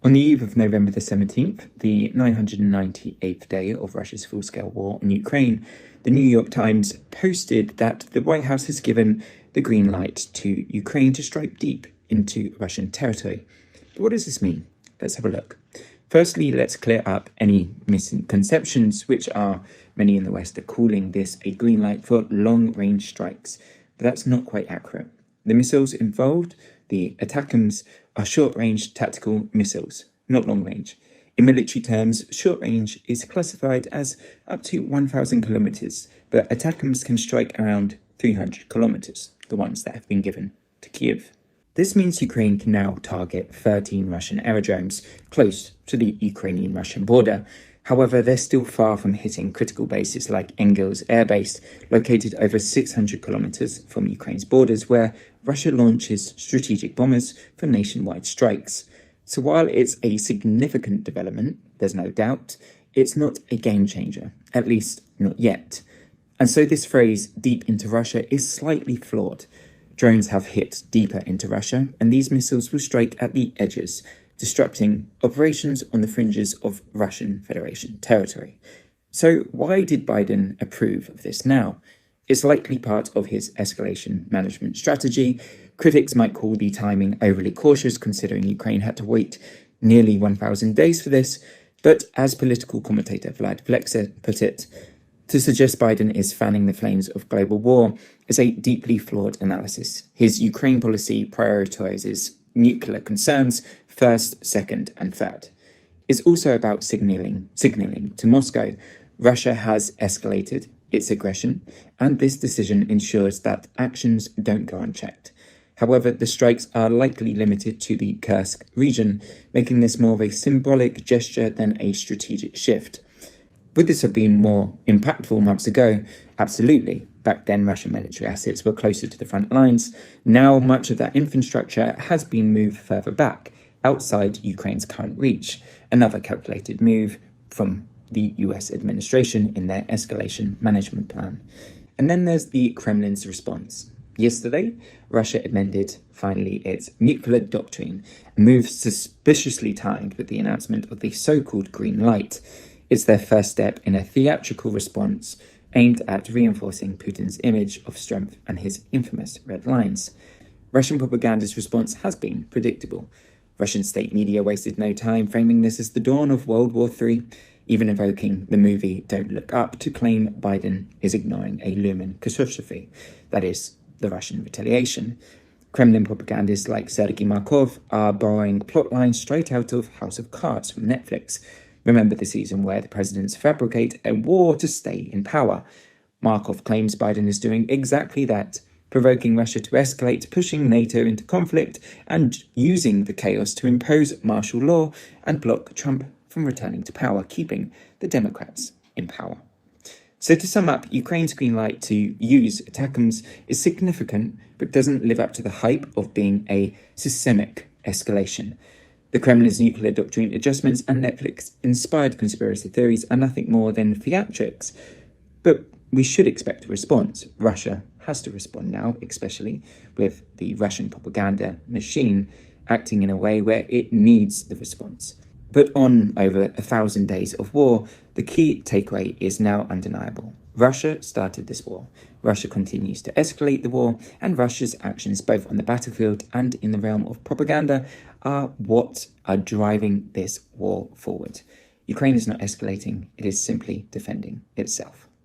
On the eve of November the 17th, the 998th day of Russia's full-scale war in Ukraine, the New York Times posted that the White House has given the green light to Ukraine to strike deep into Russian territory. But what does this mean? Let's have a look. Firstly, let's clear up any misconceptions, which are many in the West are calling this a green light for long-range strikes. But that's not quite accurate. The missiles involved, the ATACMS, are short-range tactical missiles, not long-range. In military terms, short-range is classified as up to 1,000 kilometers, but ATACMS can strike around 300 kilometers, the ones that have been given to Kiev. This means Ukraine can now target 13 Russian aerodromes close to the Ukrainian-Russian border. However, they're still far from hitting critical bases like Engels Air Base, located over 600 kilometers from Ukraine's borders, where Russia launches strategic bombers for nationwide strikes. So while it's a significant development, there's no doubt, it's not a game changer, at least not yet. And so this phrase, deep into Russia, is slightly flawed. Drones have hit deeper into Russia, and these missiles will strike at the edges, disrupting operations on the fringes of Russian Federation territory. So why did Biden approve of this now? It's likely part of his escalation management strategy. Critics might call the timing overly cautious, considering Ukraine had to wait nearly 1,000 days for this. But as political commentator Vlad Plexer put it, to suggest Biden is fanning the flames of global war is a deeply flawed analysis. His Ukraine policy prioritizes nuclear concerns first, second, and third. It's also about signaling to Moscow Russia has escalated its aggression, and this decision ensures that actions don't go unchecked. However, the strikes are likely limited to the Kursk region, making this more of a symbolic gesture than a strategic shift. Would this have been more impactful months ago? Absolutely. Back then, Russian military assets were closer to the front lines. Now, much of that infrastructure has been moved further back, outside Ukraine's current reach. Another calculated move from the US administration in their escalation management plan. And then there's the Kremlin's response. Yesterday, Russia amended, finally, its nuclear doctrine, a move suspiciously timed with the announcement of the so-called green light. It's their first step in a theatrical response aimed at reinforcing Putin's image of strength and his infamous red lines. Russian propaganda's response has been predictable. Russian state media wasted no time framing this as the dawn of World War III, even evoking the movie Don't Look Up to claim Biden is ignoring a looming catastrophe, that is, the Russian retaliation. Kremlin propagandists like Sergei Markov are borrowing plot lines straight out of House of Cards from Netflix. Remember the season where the presidents fabricate a war to stay in power. Markov claims Biden is doing exactly that, provoking Russia to escalate, pushing NATO into conflict, and using the chaos to impose martial law and block Trump from returning to power, keeping the Democrats in power. So to sum up, Ukraine's green light to use ATACMS is significant, but doesn't live up to the hype of being a systemic escalation. The Kremlin's nuclear doctrine adjustments and Netflix-inspired conspiracy theories are nothing more than theatrics. But we should expect a response. Russia has to respond now, especially with the Russian propaganda machine acting in a way where it needs the response. But on over 1,000 days of war, the key takeaway is now undeniable. Russia started this war. Russia continues to escalate the war, and Russia's actions both on the battlefield and in the realm of propaganda are what are driving this war forward. Ukraine is not escalating, it is simply defending itself.